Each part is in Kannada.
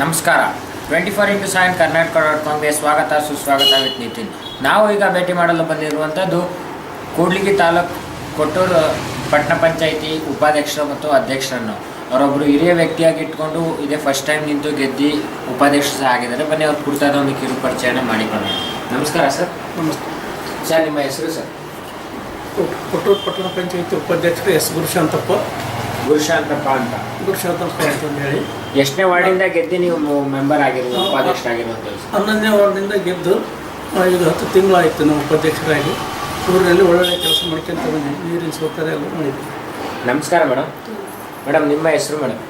ನಮಸ್ಕಾರ. 24x7 ಕರ್ನಾಟಕ.ಕಾಮ್ಗೆ ಸ್ವಾಗತ ಸುಸ್ವಾಗತ ವಿತ್ ನಿತಿನ್. ನಾವು ಈಗ ಭೇಟಿ ಮಾಡಲು ಬಂದಿರುವಂಥದ್ದು ಕೂಡ್ಲಿಗಿ ತಾಲೂಕು ಕೊಟ್ಟೂರು ಪಟ್ಟಣ ಪಂಚಾಯಿತಿ ಉಪಾಧ್ಯಕ್ಷರು ಮತ್ತು ಅಧ್ಯಕ್ಷರನ್ನು. ಅವರೊಬ್ಬರು ಹಿರಿಯ ವ್ಯಕ್ತಿಯಾಗಿ ಇಟ್ಕೊಂಡು ಇದೇ ಫಸ್ಟ್ ಟೈಮ್ ನಿಂತು ಗೆದ್ದು ಉಪಾಧ್ಯಕ್ಷರು ಸಹ ಆಗಿದ್ದಾರೆ. ಬನ್ನಿ ಅವ್ರು ಕುರಿತಾದ ಒಂದು ಕಿರು ಪರಿಚಯನ ಮಾಡಿಕೊಳ್ಳೋಣ. ನಮಸ್ಕಾರ ಸರ್. ನಮಸ್ತೆ ಸರ್, ನಿಮ್ಮ ಹೆಸರು ಸರ್? ಕೊಟ್ಟೂರು ಪಟ್ಟಣ ಪಂಚಾಯಿತಿ ಉಪಾಧ್ಯಕ್ಷರು ಎಸ್ ಗುರುಶಾಂತಪ್ಪ ಅಂತ ಹೇಳಿ. ಎಷ್ಟನೇ ವಾರ್ಡಿಂದ ಗೆದ್ದು ನೀವು ಮೆಂಬರ್ ಆಗಿರೋದು, ಉಪಾಧ್ಯಕ್ಷರಾಗಿರುವಂಥ? 11ನೇ ವಾರ್ಡಿನಿಂದ ಗೆದ್ದು ಈಗ 10 ತಿಂಗಳಾಯಿತು ನಾವು ಉಪಾಧ್ಯಕ್ಷರಾಗಿ. ಊರಿನಲ್ಲಿ ಒಳ್ಳೊಳ್ಳೆ ಕೆಲಸ ಮಾಡ್ಕೊಂತ ಬಂದು ನೀರಿನ ಸೌಕರ್ಯ ಎಲ್ಲ ಮಾಡಿದ್ವಿ. ನಮಸ್ಕಾರ ಮೇಡಮ್. ನಿಮ್ಮ ಹೆಸರು ಮೇಡಮ್?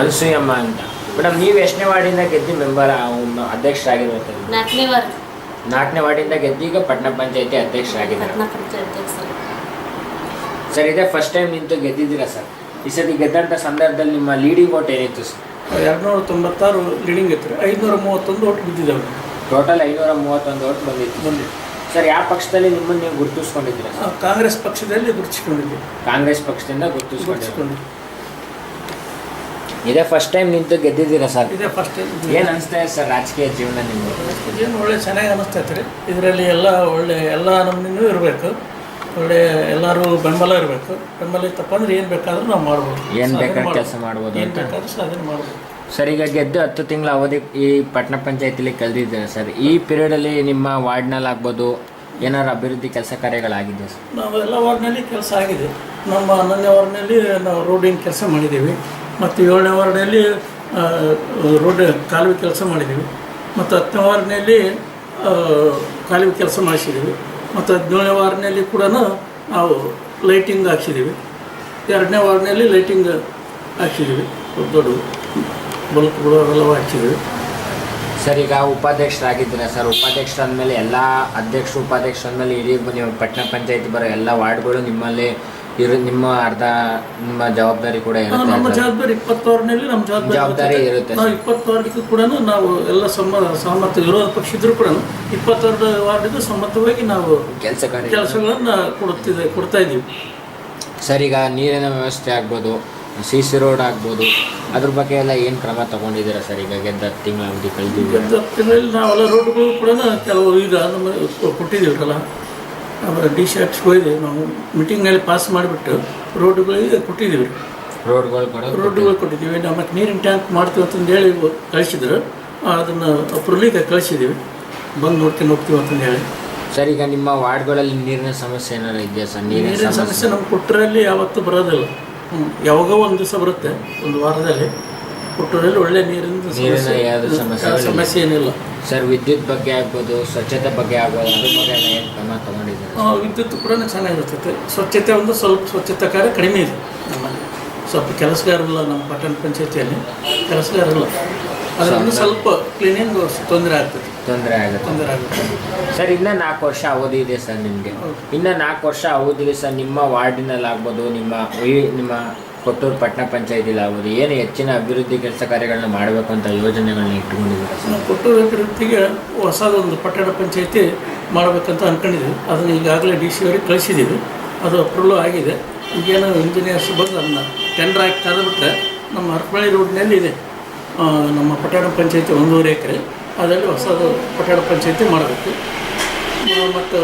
ಅನ್ಸೂಯಮ್ಮ ಅಂತ. ಮೇಡಮ್, ನೀವು ಎಷ್ಟನೇ ವಾರ್ಡಿಂದ ಗೆದ್ದು ಮೆಂಬರ್ ಅಧ್ಯಕ್ಷರಾಗಿರುವಂಥದ್ದು? 4ನೇ ವಾರ್ಡಿಂದ ಗೆದ್ದು ಈಗ ಪಟ್ಟಣ ಪಂಚಾಯಿತಿ ಅಧ್ಯಕ್ಷರಾಗಿದ್ದಾರೆ. ಸರ್, ಇದೇ ಫಸ್ಟ್ ಟೈಮ್ ನಿಂತು ಗೆದ್ದಿದ್ದೀರಾ ಸರ್? ಈ ಸತಿ ಗೆದ್ದಂಥ ಸಂದರ್ಭದಲ್ಲಿ ನಿಮ್ಮ ಲೀಡಿಂಗ್ ಓಟ್ ಏನಿತ್ತು ಸರ್? 296 ಲೀಡಿಂಗ್ ಇತ್ತು. 531 ಓಟ್ ಬಿದ್ದಿದ್ದಾವೆ. ಟೋಟಲ್ 531 ಓಟ್ ಬಂದಿತ್ತು. ಸರ್, ಯಾವ ಪಕ್ಷದಲ್ಲಿ ನಿಮ್ಮನ್ನು ನೀವು ಗುರುತಿಸ್ಕೊಂಡಿದ್ದೀರಾ ಸರ್? ಕಾಂಗ್ರೆಸ್ ಪಕ್ಷದಲ್ಲಿ ಗುರುತಿಸ್ಕೊಂಡಿದ್ವಿ. ಕಾಂಗ್ರೆಸ್ ಪಕ್ಷದಿಂದ ಗುರುತಿಸ್ಕೊಂಡಿದ್ದೀವಿ. ಇದೇ ಫಸ್ಟ್ ಟೈಮ್ ನಿಂತು ಗೆದ್ದಿದ್ದೀರಾ ಸರ್? ಇದೇ ಫಸ್ಟ್ ಟೈಮ್. ಏನು ಅನಿಸ್ತಾ ಇದೆ ಸರ್ ರಾಜಕೀಯ ಜೀವನ ನಿಮಗೆ? ಏನು ಒಳ್ಳೆ ಚೆನ್ನಾಗಿ ಅನ್ನಿಸ್ತೈತೆ ರೀ. ಇದರಲ್ಲಿ ಎಲ್ಲ ನಮ್ಮನ್ನೂ ಇರಬೇಕು. ಒಳ್ಳೆ ಎಲ್ಲರೂ ಬೆಂಬಲ ಇರಬೇಕು. ಬೆಂಬಲ ಇತ್ತಪ್ಪ ಅಂದ್ರೆ ಏನು ಬೇಕಾದ್ರೂ ನಾವು ಮಾಡ್ಬೋದು. ಏನು ಬೇಕಾದ್ರೆ ಕೆಲಸ ಮಾಡ್ಬೋದು. ಏನು ಬೇಕಾದ್ರೂ ಸಾಧನೆ ಮಾಡ್ಬೋದು. ಸರ್, ಈಗ ಗೆದ್ದು 10 ತಿಂಗಳ ಅವಧಿ ಈ ಪಟ್ಟಣ ಪಂಚಾಯತಿಲಿ ಕಳೆದಿದ್ದಾರೆ ಸರ್. ಈ ಪೀರಿಯಡಲ್ಲಿ ನಿಮ್ಮ ವಾರ್ಡ್ನಲ್ಲಿ ಆಗ್ಬೋದು ಏನಾದ್ರು ಅಭಿವೃದ್ಧಿ ಕೆಲಸ ಕಾರ್ಯಗಳಾಗಿದೆ ಸರ್? ನಾವು ಎಲ್ಲ ವಾರ್ಡ್ನಲ್ಲಿ ಕೆಲಸ ಆಗಿದೆ. ನಮ್ಮ 11ನೇ ವಾರ್ಡ್ನಲ್ಲಿ ನಾವು ರೋಡಿನ ಕೆಲಸ ಮಾಡಿದ್ದೀವಿ. ಮತ್ತು 7ನೇ ವಾರ್ಡ್ನಲ್ಲಿ ರೋಡ್ ಕಾಲುವೆ ಕೆಲಸ ಮಾಡಿದ್ದೀವಿ. ಮತ್ತು 10ನೇ ವಾರ್ಡ್ನಲ್ಲಿ ಕಾಲುವೆ ಕೆಲಸ ಮಾಡಿಸಿದ್ದೀವಿ. ಮತ್ತು 17ನೇ ವಾರ್ಡ್ನಲ್ಲಿ ಕೂಡ ನಾವು ಲೈಟಿಂಗ್ ಹಾಕ್ಸಿದ್ದೀವಿ. 2ನೇ ವಾರ್ಡ್ನಲ್ಲಿ ಲೈಟಿಂಗ್ ಹಾಕ್ಸಿದ್ದೀವಿ. ದೊಡ್ಡ ಬಲ್ಪ್ಗಳು ಅವೆಲ್ಲವೂ ಹಾಕ್ಸಿದ್ದೀವಿ. ಸರ್, ಈಗ ಉಪಾಧ್ಯಕ್ಷರಾಗಿದ್ದೀರಾ ಸರ್. ಉಪಾಧ್ಯಕ್ಷರು ಅಂದಮೇಲೆ ಎಲ್ಲ ಅಧ್ಯಕ್ಷರು ಉಪಾಧ್ಯಕ್ಷರು ಅಂದಮೇಲೆ ಇಡೀ ನೀವು ಪಟ್ಟಣ ಪಂಚಾಯತಿ ಬರೋ ಎಲ್ಲ ವಾರ್ಡ್ಗಳು ನಿಮ್ಮಲ್ಲಿ ನಿಮ್ಮ ನಿಮ್ಮ ಜವಾಬ್ದಾರಿ ಕೂಡ ಇರುತ್ತೆ. ನಮ್ಮ ಜವಾಬ್ದಾರಿ 20 ವಾರ್ಡ್ನಲ್ಲಿ ನಮ್ಮ ಜವಾಬ್ದಾರಿ ಇರುತ್ತೆ. ನಾವು 20 ವಾರ್ಡ್ಗೂ ಕೂಡ ನಾವು ಎಲ್ಲ ಸಮ್ಮತ ವಿರೋಧ ಪಕ್ಷ ಇದ್ರೂ ಕೂಡ 22 ವಾರ್ಡಿಗೂ ಸಮ್ಮತವಾಗಿ ನಾವು ಕೆಲಸಗಳನ್ನು ಕೊಡ್ತಾ ಇದ್ದೀವಿ. ಸರ್, ಈಗ ನೀರಿನ ವ್ಯವಸ್ಥೆ ಆಗ್ಬೋದು, CC ರೋಡ್ ಆಗ್ಬೋದು, ಅದ್ರ ಬಗ್ಗೆ ಎಲ್ಲ ಏನು ಕ್ರಮ ತಗೊಂಡಿದ್ದೀರಾ ಸರ್? ಈಗ ಗೆದ್ದ 10 ತಿಂಗಳ ಅವಧಿ ಕಳೆದಿದ್ದೀವಿ. ಗೆದ್ದ 10 ತಿಂಗಳಲ್ಲಿ ನಾವೆಲ್ಲ ರೋಡ್ಗಳು ಕೂಡ ಕೆಲವು ಈಗ ನಮ್ಮ ಕೊಟ್ಟಿದ್ದೀವಲ್ಲ, DCX ಹೋಗಿದೆ. ನಾವು ಮೀಟಿಂಗ್ನಲ್ಲಿ ಪಾಸ್ ಮಾಡಿಬಿಟ್ಟು ರೋಡ್ಗಳಿಗೆ ಕೊಟ್ಟಿದ್ದೀವಿ. ರೋಡ್ಗಳು ಕೊಟ್ಟಿದ್ದೀವಿ. ಮತ್ತು ನೀರಿನ ಟ್ಯಾಂಕ್ ಮಾಡ್ತೀವಿ ಅಂತಂದು ಹೇಳಿ ಕಳಿಸಿದ್ರು. ಅದನ್ನು ಅಪ್ರೂವಲಿಗೆ ಕಳಿಸಿದ್ದೀವಿ. ಬಂದು ನೋಡ್ಕೊಂಡು ಹೋಗ್ತೀವಿ ಅಂತಂದು ಹೇಳಿ. ಸರ್, ಈಗ ನಿಮ್ಮ ವಾರ್ಡ್ಗಳಲ್ಲಿ ನೀರಿನ ಸಮಸ್ಯೆ ಏನಾರು ಇದೆಯಾ ಸರ್? ನೀರಿನ ಸಮಸ್ಯೆ ನಮ್ಮ ಕೊಟ್ಟರಲ್ಲಿ ಯಾವತ್ತೂ ಬರೋದಿಲ್ಲ. ಯಾವಾಗ ಒಂದು ದಿವಸ ಬರುತ್ತೆ, ಒಂದು ವಾರದಲ್ಲಿ. ಕೊಟ್ಟೂರಲ್ಲಿ ಒಳ್ಳೆ ನೀರಿನ ಸಮಸ್ಯೆ ಏನಿಲ್ಲ ಸರ್. ವಿದ್ಯುತ್ ಬಗ್ಗೆ ಆಗ್ಬೋದು, ಸ್ವಚ್ಛತೆ ಬಗ್ಗೆ ಆಗ್ಬೋದು, ಅದ್ರ ಬಗ್ಗೆ ಎಲ್ಲ ಏನು ಕ್ರಮ ತಗೊಂಡಿದ್ದೀರಾ? ವಿದ್ಯುತ್ ಕೂಡ ಚೆನ್ನಾಗಿರ್ತೈತೆ. ಸ್ವಚ್ಛತೆ ಸ್ವಚ್ಛತೆ ಕಾರ್ಯ ಕಡಿಮೆ ಇದೆ ನಮ್ಮಲ್ಲಿ. ಸ್ವಲ್ಪ ಕೆಲಸಗಾರಲ್ಲ ನಮ್ಮ ಪಟ್ಟಣ ಪಂಚಾಯತಿಯಲ್ಲಿ, ಕೆಲಸಗಾರಲ್ಲ. ಅದರಿಂದ ಸ್ವಲ್ಪ ಕ್ಲೀನಿಂಗ್ ತೊಂದರೆ ಆಗುತ್ತೆ. ಸರ್, ಇನ್ನೂ 4 ವರ್ಷ ಅವಧಿ ಇದೆ ಸರ್ ನಿಮಗೆ. ಇನ್ನೂ 4 ವರ್ಷ ಅವಧಿ ಇದೆ ಸರ್. ನಿಮ್ಮ ವಾರ್ಡಿನಲ್ಲಿ ಆಗ್ಬೋದು, ನಿಮ್ಮ ಕೊಟ್ಟೂರು ಪಟ್ಟಣ ಪಂಚಾಯತಿಲಿ ಆಗ್ಬೋದು, ಏನು ಹೆಚ್ಚಿನ ಅಭಿವೃದ್ಧಿ ಕೆಲಸ ಕಾರ್ಯಗಳನ್ನ ಮಾಡಬೇಕು ಅಂತ ಯೋಜನೆಗಳನ್ನ ಇಟ್ಟುಕೊಂಡಿದ್ದೀರಾ ಸರ್? ನಾವು ಕೊಟ್ಟೂರು ಅಭಿವೃದ್ಧಿಗೆ ಹೊಸದೊಂದು ಪಟ್ಟಣ ಪಂಚಾಯತಿ ಮಾಡಬೇಕಂತ ಅಂದ್ಕೊಂಡಿದ್ದೀವಿ. ಅದನ್ನು ಈಗಾಗಲೇ DC ಅವರಿಗೆ ಕಳಿಸಿದ್ದೀವಿ. ಅದು ಅಪ್ರೂವಲ್ ಆಗಿದೆ. ಈಗೇನು ಇಂಜಿನಿಯರ್ಸ್ ಬಂದು ಅದನ್ನು ಟೆಂಡರ್ ಹಾಕಿ ಕರೆದುಬಿಟ್ರೆ ನಮ್ಮ ಹರಪಳ್ಳಿ ರೋಡ್ನಲ್ಲಿ ಇದೆ ನಮ್ಮ ಪಟ್ಟಣ ಪಂಚಾಯತಿ 1.5 ಎಕರೆ. ಅದರಲ್ಲಿ ಹೊಸದು ಪಟ್ಟಣ ಪಂಚಾಯತಿ ಮಾಡಬೇಕು. ಮತ್ತು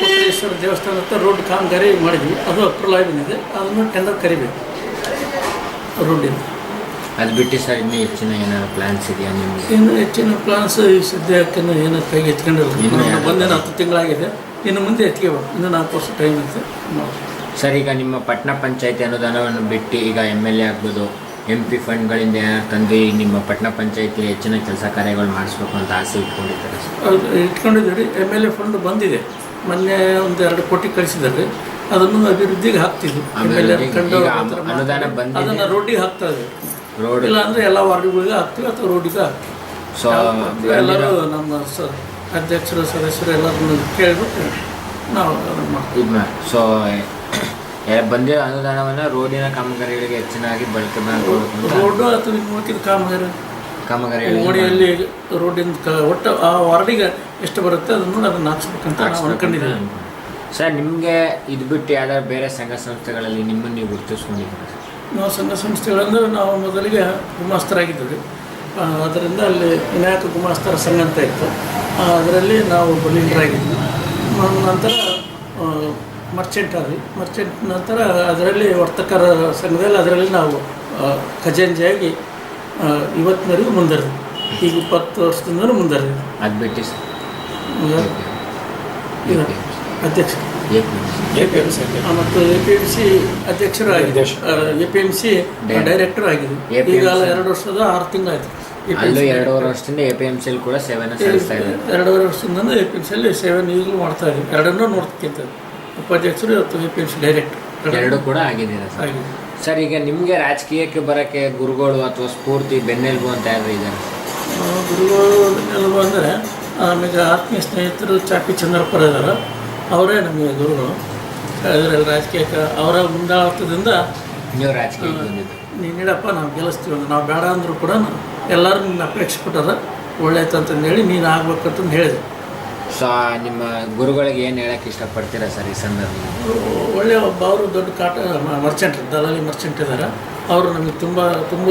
ಕೊಟ್ಟೇಶ್ವರ ದೇವಸ್ಥಾನ ಹತ್ರ ರೋಡ್ ಕಾಮಗಾರಿ ಮಾಡಿದ್ವಿ. ಅದು ಅಪ್ರೂವಲ್ ಆಗಿದೆ. ಅದನ್ನು ಟೆಂಡರ್ ಕರಿಬೇಕು ರೋಡಿಂದ. ಅದು ಬಿಟ್ಟು ಸರ್ ಇನ್ನೂ ಹೆಚ್ಚಿನ ಏನಾದ್ರು ಪ್ಲ್ಯಾನ್ಸ್ ಇದೆಯಾ ನಿಮಗೆ? ಇನ್ನು ಹೆಚ್ಚಿನ ಪ್ಲಾನ್ಸ್ ಈ ಸದ್ಯಕ್ಕೆ ಏನು ಕೈಗೆ ಎತ್ಕೊಂಡಿಲ್ಲ. ಬಂದೇನು 10 ತಿಂಗಳಾಗಿದೆ. ಇನ್ನು ಮುಂದೆ ಎತ್ಕೋಬೇಕು. ಇನ್ನು 4 ವರ್ಷ ಟೈಮ್ ಇರುತ್ತೆ. ಸರ್, ಈಗ ನಿಮ್ಮ ಪಟ್ಟಣ ಪಂಚಾಯತಿ ಅನುದಾನವನ್ನು ಬಿಟ್ಟು ಈಗ MLA ಆಗ್ಬೋದು, MP ಫಂಡ್ಗಳಿಂದ ಏನಾದ್ರು ತಂದು ನಿಮ್ಮ ಪಟ್ಟಣ ಪಂಚಾಯತಿ ಹೆಚ್ಚಿನ ಕೆಲಸ ಕಾರ್ಯಗಳು ಮಾಡಿಸ್ಬೇಕು ಅಂತ ಆಸೆ ಇಟ್ಕೊಂಡಿದ್ದಾರೆ ಸರ್? ಅದು ಇಟ್ಕೊಂಡಿದ್ದೀವಿ. MLA ಫಂಡ್ ಬಂದಿದೆ. ಮೊನ್ನೆ 1-2 ಕೋಟಿ ಕಳಿಸಿದ್ದಾರೆ. ಅದನ್ನು ಅಭಿವೃದ್ಧಿಗೆ ಹಾಕ್ತಿದ್ವಿ. ಅನುದಾನ ಬಂದು ಅದನ್ನು ರೋಡಿಗೆ ಹಾಕ್ತಾ ಇದ್ದೀವಿ. ರೋಡ್ ಇಲ್ಲ ಅಂದರೆ ಎಲ್ಲ ವಾರ್ಡ್ಗಳಿಗೆ ಹಾಕ್ತೀವಿ ಅಥವಾ ರೋಡಿಗೆ ಹಾಕ್ತೀವಿ. ಸೊ ಎಲ್ಲರೂ ನಮ್ಮ ಅಧ್ಯಕ್ಷರು ಸದಸ್ಯರು ಎಲ್ಲರನ್ನು ಕೇಳಿಬಿಟ್ಟು ನಾವು ಅದನ್ನು ಮಾಡ್ತೀವಿ. ಸೊ ಬಂದಿರೋ ಅನುದಾನವನ್ನು ರೋಡಿನ ಕಾಮಗಾರಿಗಳಿಗೆ ಹೆಚ್ಚಿನಾಗಿ ಬಳಕೆ ಮಾಡಬೇಕು. ರೋಡು ಅಥವಾ ಮುಖ್ಯದ ಕಾಮಗಾರಿ ಓಣಿಯಲ್ಲಿ ರೋಡಿನ ಒಟ್ಟು ಆ ವಾರ್ಡಿಗೆ ಎಷ್ಟು ಬರುತ್ತೆ ಅದನ್ನು ಹಾಕ್ಸ್ಬೇಕಂತ ನಾವು ಅನ್ಕೊಂಡಿದ್ದೀವಿ. ಸರ್, ನಿಮಗೆ ಇದು ಬಿಟ್ಟು ಯಾವ್ದಾದ್ರು ಬೇರೆ ಸಂಘ ಸಂಸ್ಥೆಗಳಲ್ಲಿ ನಿಮ್ಮನ್ನು ನೀವು ಗುರುತಿಸ್ಕೊಂಡಿದ್ದೀರಾ? ನಾವು ಸಂಘ ಸಂಸ್ಥೆಗಳಂದ್ರೆ ನಾವು ಮೊದಲಿಗೆ ಗುಮಾಸ್ತರಾಗಿದ್ದೀವಿ. ಅದರಿಂದ ಅಲ್ಲಿ ವಿನಾಯಕ ಗುಮಾಸ್ತರ ಸಂಘ ಅಂತ ಇತ್ತು. ಅದರಲ್ಲಿ ನಾವು ಲೀಡರಾಗಿದ್ವಿ. ನಂತರ ಮರ್ಚೆಂಟ್ ಆದ್ವಿ. ಮರ್ಚೆಂಟ್ ನಂತರ ಅದರಲ್ಲಿ ವರ್ತಕರ ಸಂಘದಲ್ಲಿ ಅದರಲ್ಲಿ ನಾವು ಖಜಾಂಚಿಯಾಗಿ ಇವತ್ತಿನವರೆಗೂ ಮುಂದುವರೆದು ಈಗ 20 ವರ್ಷದಿಂದಲೂ ಮುಂದುವರೆದು. ಅದು ಬಿಟ್ಟು ಅಧ್ಯಕ್ಷ APMC ಮತ್ತು APMC ಅಧ್ಯಕ್ಷರು ಆಗಿದೆ. APMC ಡೈರೆಕ್ಟರ್ ಆಗಿದೆ. ಈಗ 2 ವರ್ಷದ 6 ತಿಂಗಳಾಯಿತು. ಅಲ್ಲೂ 2.5 ವರ್ಷದಿಂದ APMC ಕೂಡ ಸೇವೆನ ಸಲ್ಲಿಸ್ತಾ ಇದ್ದಾರೆ. 2.5 ವರ್ಷದಿಂದ APMC ಸೇವೆಯನ್ನು ಈಗಲೂ ಮಾಡ್ತಾ ಇದ್ದೀವಿ. ಎರಡನ್ನೂ ನೋಡ್ತಕ್ಕಂಥದ್ದು. ಉಪಾಧ್ಯಕ್ಷರು ಮತ್ತು APMC ಡೈರೆಕ್ಟರ್ ಎರಡು ಕೂಡ ಆಗಿದ್ದೀರಾ ಆಗಿದೆ. ಸರ್, ಈಗ ನಿಮಗೆ ರಾಜಕೀಯಕ್ಕೆ ಬರೋಕ್ಕೆ ಗುರುಗಳು ಅಥವಾ ಸ್ಫೂರ್ತಿ ಬೆನ್ನೆಲುಬು ಅಂತ ಯಾರು ಇದ್ದಾರೆ? ಗುರುಗಳು ಬೆನ್ನೆಲುಬು ಅಂದರೆ ನಮಗೆ ಆತ್ಮೀಯ ಸ್ನೇಹಿತರು ಚಾಪಿ ಚಂದ್ರಪ್ಪರ ಇದ್ದಾರೆ. ಅವರೇ ನಮಗೆ ಗುರುಗಳು. ಅದರಲ್ಲಿ ರಾಜಕೀಯಕ್ಕೆ ಅವರ ಮುಂದಾಳತ್ವದಿಂದ ನೀವು ರಾಜಕೀಯಕ್ಕೆ ಬಂದಿದ್ದು. ನೀಡಪ್ಪ ನಾವು ಗೆಲ್ಲಿಸ್ತೀವಿ ಅಂತ ನಾವು ಬೇಡ ಅಂದರೂ ಕೂಡ ಎಲ್ಲರೂ ನಿನ್ನ ಅಪೇಕ್ಷೆ ಪಟ್ಟದ ಒಳ್ಳೆಯದು ಅಂತಂದೇಳಿ ನೀನು ಆಗ್ಬೇಕಂತಂದು ಹೇಳಿದೆ. ಸೊ ನಿಮ್ಮ ಗುರುಗಳಿಗೆ ಏನು ಹೇಳೋಕ್ಕೆ ಇಷ್ಟಪಡ್ತೀರಾ ಸರ್ ಈ ಸಂದರ್ಭದಲ್ಲಿ? ಒಳ್ಳೆಯ ಒಬ್ಬ ಅವರು ದೊಡ್ಡ ಮರ್ಚೆಂಟ್ ದಲಾಲಿ ಮರ್ಚೆಂಟ್ ಇದ್ದಾರೆ. ಅವರು ನಮಗೆ ತುಂಬ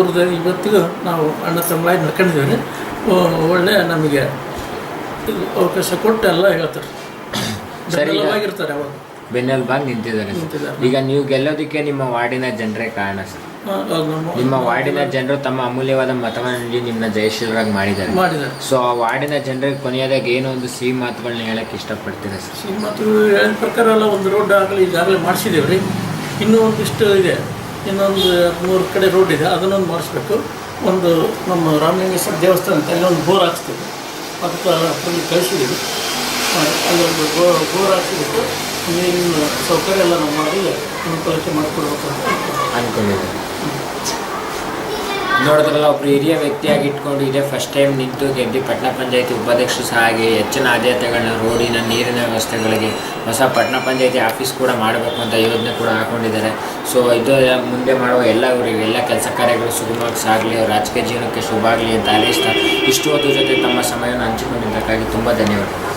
ಹೃದಯ ಇವತ್ತಿಗೂ ನಾವು ಅಣ್ಣ ತಮ್ಮಳಾಗಿ ನಡ್ಕೊಂಡಿದ್ದೀವಿ. ಒಳ್ಳೆಯ ನಮಗೆ ಅವಕಾಶ ಕೊಟ್ಟು ಎಲ್ಲ ಹೇಳ್ತಾರೆ. ಬೆನ್ನೆಲುಬಾಗಿರ್ತಾರೆ. ಅವಾಗ ಬೆನ್ನೆಲುಬಾಗಿ ನಿಂತಿದ್ದಾರೆ. ಈಗ ನೀವು ಗೆಲ್ಲೋದಕ್ಕೆ ನಿಮ್ಮ ವಾರ್ಡಿನ ಜನರೇ ಕಾರಣ ಸರ್. ನಿಮ್ಮ ವಾರ್ಡಿನ ಜನರು ತಮ್ಮ ಅಮೂಲ್ಯವಾದ ಮತವನ್ನು ನೀಡಿ ನಿಮ್ಮನ್ನ ಜಯಶೀಲರಾಗಿ ಮಾಡಿದ್ದಾರೆ. ಸೊ ಆ ವಾರ್ಡಿನ ಜನರಿಗೆ ಕೊನೆಯದಾಗ ಏನೋ ಒಂದು ಸಿಹಿ ಮಾತುಗಳನ್ನ ಹೇಳಕ್ಕೆ ಇಷ್ಟಪಡ್ತೀರಾ ಸರ್? ಸಿಹಿ ಮಾತುಗಳು ಹೇಳಿದ ಪ್ರಕಾರ ಎಲ್ಲ ಒಂದು ರೋಡ್ ಆಗಲಿ ಈಗಾಗಲೇ ಮಾಡಿಸಿದ್ದೀವಿ ರೀ. ಇನ್ನೂ ಒಂದಿಷ್ಟು ಇದೆ. ಇನ್ನೊಂದು 3 ಕಡೆ ರೋಡ್ ಇದೆ, ಅದನ್ನೊಂದು ಮಾಡಿಸ್ಬೇಕು. ಒಂದು ನಮ್ಮ ರಾಮಲಿಂಗೇಶ್ವರ ದೇವಸ್ಥಾನಕ್ಕೆ ಅಲ್ಲಿ ಒಂದು ಬೋರ್ ಹಾಕ್ಸ್ತೀವಿ. ಅದಕ್ಕೆ ಅಲ್ಲಿ ಕಳಿಸಿದ್ದೀವಿ. ಅಲ್ಲೊಂದು ಬೋರ್ ಹಾಕಿಬಿಟ್ಟು ನೀರಿನ ಸೌಕರ್ಯ ಎಲ್ಲ ನಾವು ಮಾಡಿ ಅನುಕೂಲಕ್ಕೆ ಮಾಡಿಕೊಡ್ಬೇಕು ಅಂತ ಅಂದ್ಕೊಂಡಿದ್ದೀವಿ. ನೋಡಿದ್ರಲ್ಲ, ಒಬ್ರು ಹಿರಿಯ ವ್ಯಕ್ತಿಯಾಗಿ ಇಟ್ಕೊಂಡು ಇದೇ ಫಸ್ಟ್ ಟೈಮ್ ನಿಂತು ಗೆದ್ದು ಪಟ್ಟಣ ಪಂಚಾಯತಿ ಉಪಾಧ್ಯಕ್ಷರು ಸಹ ಆಗಿ ಹೆಚ್ಚಿನ ಆದ್ಯತೆಗಳನ್ನ ರೋಡಿನ ನೀರಿನ ವ್ಯವಸ್ಥೆಗಳಿಗೆ ಹೊಸ ಪಟ್ಟಣ ಪಂಚಾಯತಿ ಆಫೀಸ್ ಕೂಡ ಮಾಡಬೇಕು ಅಂತ ಯೋಜನೆ ಕೂಡ ಹಾಕೊಂಡಿದ್ದಾರೆ. ಸೊ ಇದು ಮುಂದೆ ಮಾಡುವ ಎಲ್ಲ ಕೆಲಸ ಕಾರ್ಯಗಳು ಸುಗಮವಾಗಿ ಸಾಗಲಿ, ರಾಜಕೀಯ ಜೀವನಕ್ಕೆ ಶುಭ ಆಗಲಿ ಅಂತ ಹಾರೈಸ್ತಾ ಇಷ್ಟು ಹೊತ್ತು ಜೊತೆ ತಮ್ಮ ಸಮಯವನ್ನು ಹಂಚಿಕೊಂಡಿದ್ದಕ್ಕಾಗಿ ತುಂಬ ಧನ್ಯವಾದ.